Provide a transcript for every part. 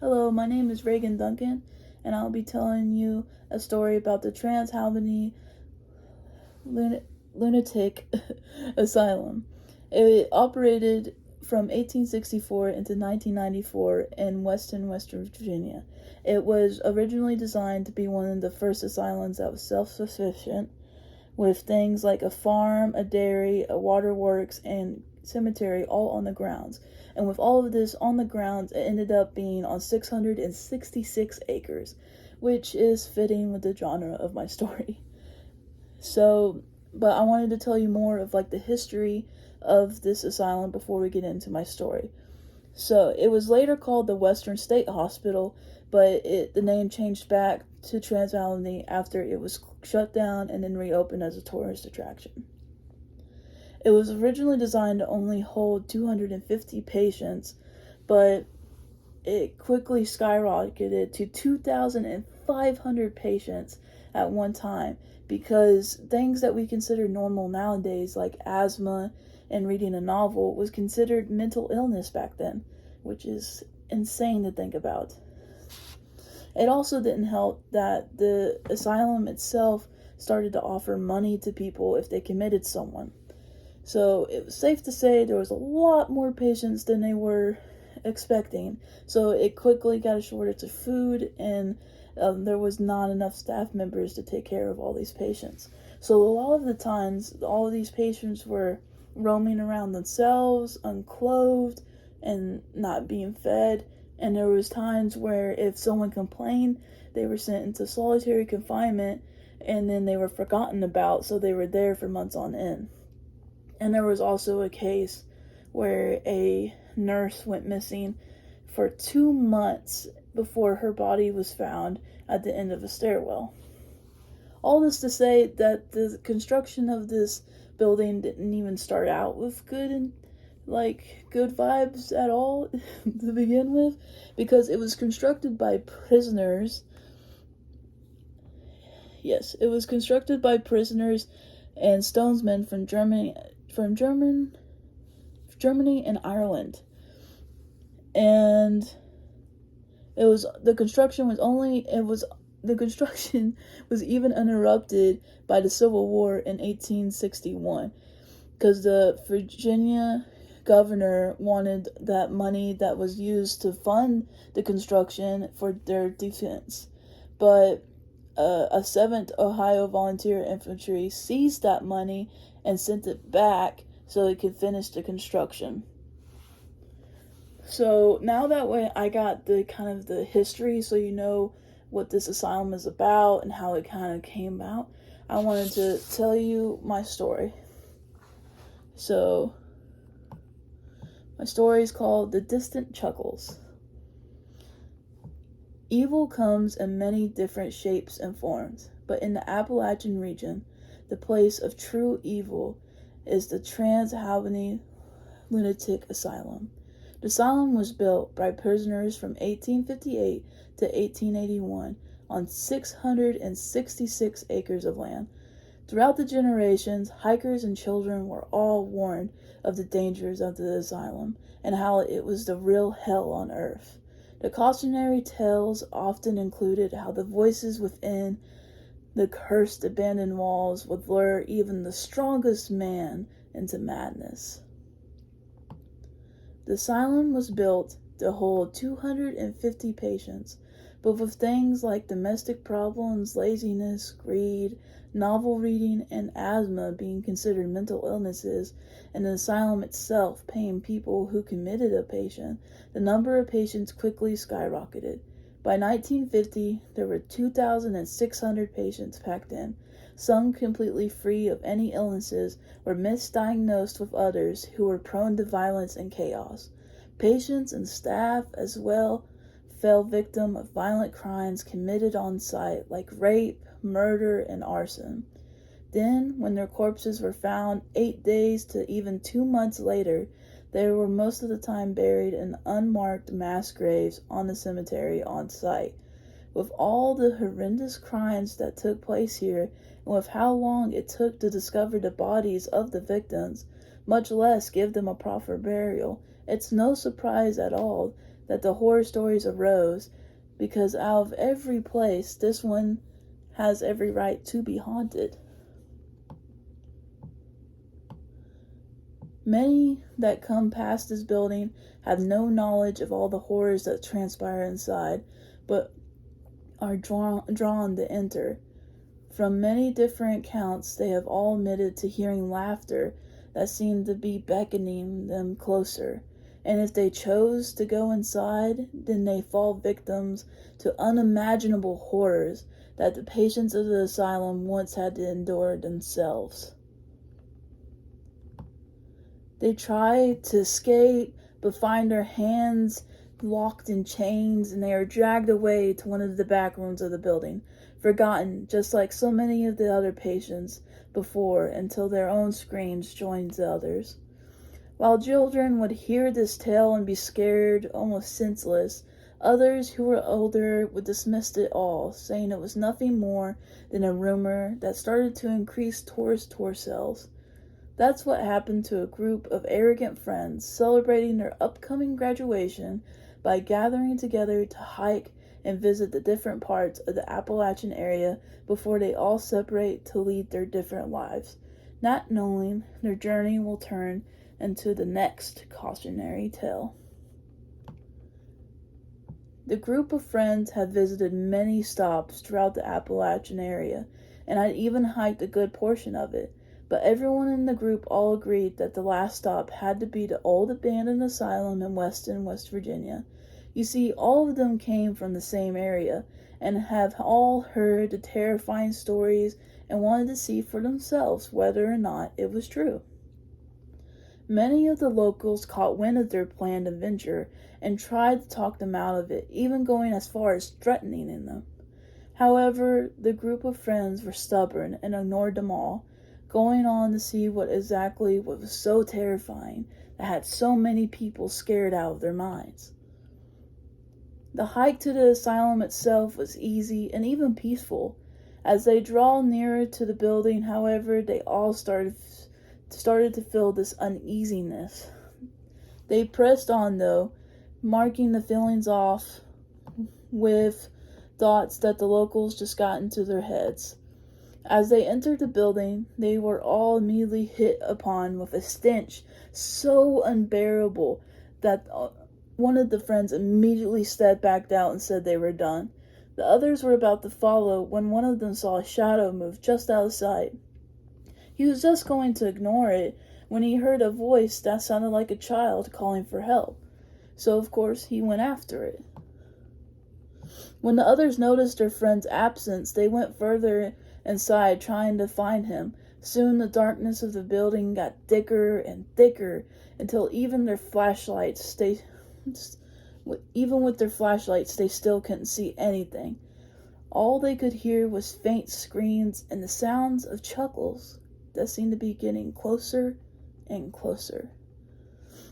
Hello, my name is Reagan Duncan, and I'll be telling you a story about the Trans Albany Lunatic Asylum. It operated from 1864 into 1994 in West Virginia. It was originally designed to be one of the first asylums that was self-sufficient, with things like a farm, a dairy, a waterworks, and cemetery all on the grounds. And with all of this on the grounds, it ended up being on 666 acres, which is fitting with the genre of my story. So, but I wanted to tell you more of like the history of this asylum before we get into my story. So it was later called the Western State Hospital, but the name changed back to Trans Albany after it was shut down and then reopened as a tourist attraction. It was originally designed to only hold 250 patients, but it quickly skyrocketed to 2,500 patients at one time because things that we consider normal nowadays, like asthma and reading a novel, was considered mental illness back then, which is insane to think about. It also didn't help that the asylum itself started to offer money to people if they committed someone. So it was safe to say there was a lot more patients than they were expecting. So it quickly got a shortage of food, and there was not enough staff members to take care of all these patients. So a lot of the times, all of these patients were roaming around themselves, unclothed, and not being fed. And there was times where if someone complained, they were sent into solitary confinement, and then they were forgotten about, so they were there for months on end. And there was also a case where a nurse went missing for 2 months before her body was found at the end of a stairwell. All this to say that the construction of this building didn't even start out with good vibes at all to begin with, because it was constructed by prisoners. Yes, it was constructed by prisoners and stonesmen from Germany and Ireland. And the construction was even interrupted by the Civil War in 1861, because the Virginia governor wanted that money that was used to fund the construction for their defense. But a 7th Ohio Volunteer Infantry seized that money and sent it back so it could finish the construction. So now that way I got the kind of the history, so you know what this asylum is about and how it kind of came out, I wanted to tell you my story. So my story is called The Distant Chuckles. Evil comes in many different shapes and forms, but in the Appalachian region, the place of true evil is the Trans Albany Lunatic Asylum. The asylum was built by prisoners from 1858 to 1881 on 666 acres of land. Throughout the generations, hikers and children were all warned of the dangers of the asylum and how it was the real hell on earth. The cautionary tales often included how the voices within the cursed abandoned walls would lure even the strongest man into madness. The asylum was built to hold 250 patients, but with things like domestic problems, laziness, greed, novel reading, and asthma being considered mental illnesses, and the asylum itself paying people who committed a patient, the number of patients quickly skyrocketed. By 1950, there were 2,600 patients packed in. Some completely free of any illnesses were misdiagnosed with others who were prone to violence and chaos. Patients and staff as well fell victim of violent crimes committed on site, like rape, murder, and arson. Then, when their corpses were found 8 days to even 2 months later, they were most of the time buried in unmarked mass graves on the cemetery on site. With all the horrendous crimes that took place here, and with how long it took to discover the bodies of the victims, much less give them a proper burial, it's no surprise at all that the horror stories arose, because out of every place, this one has every right to be haunted. Many that come past this building have no knowledge of all the horrors that transpire inside, but are drawn to enter. From many different accounts, they have all admitted to hearing laughter that seemed to be beckoning them closer. And if they chose to go inside, then they fall victims to unimaginable horrors that the patients of the asylum once had to endure themselves. They try to escape, but find their hands locked in chains, and they are dragged away to one of the back rooms of the building, forgotten just like so many of the other patients before, until their own screams joined the others. While children would hear this tale and be scared, almost senseless, others who were older would dismiss it all, saying it was nothing more than a rumor that started to increase tourist tour sales. That's what happened to a group of arrogant friends celebrating their upcoming graduation by gathering together to hike and visit the different parts of the Appalachian area before they all separate to lead their different lives, not knowing their journey will turn into the next cautionary tale. The group of friends had visited many stops throughout the Appalachian area, and had even hiked a good portion of it. But everyone in the group all agreed that the last stop had to be the old abandoned asylum in Weston, West Virginia. You see, all of them came from the same area, and have all heard the terrifying stories and wanted to see for themselves whether or not it was true. Many of the locals caught wind of their planned adventure and tried to talk them out of it, even going as far as threatening them. However, the group of friends were stubborn and ignored them all, going on to see what was so terrifying that had so many people scared out of their minds. The hike to the asylum itself was easy and even peaceful. As they draw nearer to the building, however, they all started to feel this uneasiness. They pressed on, though, marking the feelings off with thoughts that the locals just got into their heads. As they entered the building, they were all immediately hit upon with a stench so unbearable that one of the friends immediately stepped back out and said they were done. The others were about to follow when one of them saw a shadow move just out of sight. He was just going to ignore it when he heard a voice that sounded like a child calling for help. So, of course, he went after it. When the others noticed their friend's absence, they went further inside trying to find him. Soon the darkness of the building got thicker and thicker until even with their flashlights, they still couldn't see anything. All they could hear was faint screams and the sounds of chuckles that seemed to be getting closer and closer.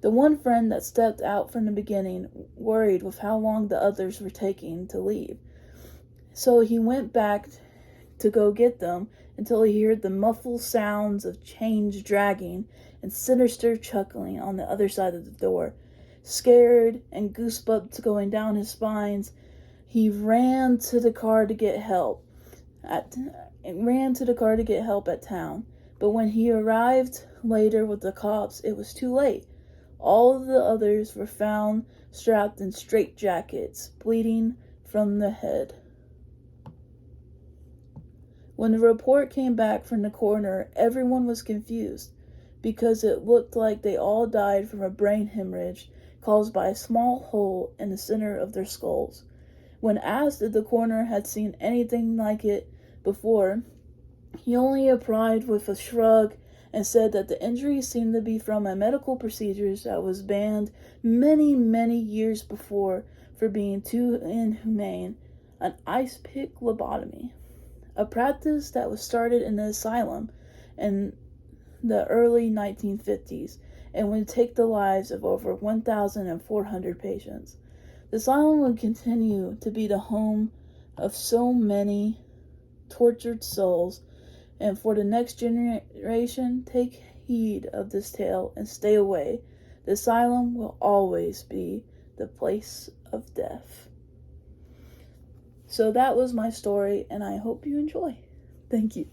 The one friend that stepped out from the beginning worried with how long the others were taking to leave. So he went back to go get them until he heard the muffled sounds of chains dragging and sinister chuckling on the other side of the door. Scared and goosebumps going down his spines, he ran to the car to get help at town. But when he arrived later with the cops, it was too late. All of the others were found strapped in straitjackets, bleeding from the head. When the report came back from the coroner, everyone was confused because it looked like they all died from a brain hemorrhage caused by a small hole in the center of their skulls. When asked if the coroner had seen anything like it before, he only replied with a shrug and said that the injuries seemed to be from a medical procedure that was banned many, many years before for being too inhumane, an ice pick lobotomy, a practice that was started in the asylum in the early 1950s and would take the lives of over 1,400 patients. The asylum would continue to be the home of so many tortured souls, and for the next generation, take heed of this tale and stay away. The asylum will always be the place of death. So that was my story, and I hope you enjoy. Thank you.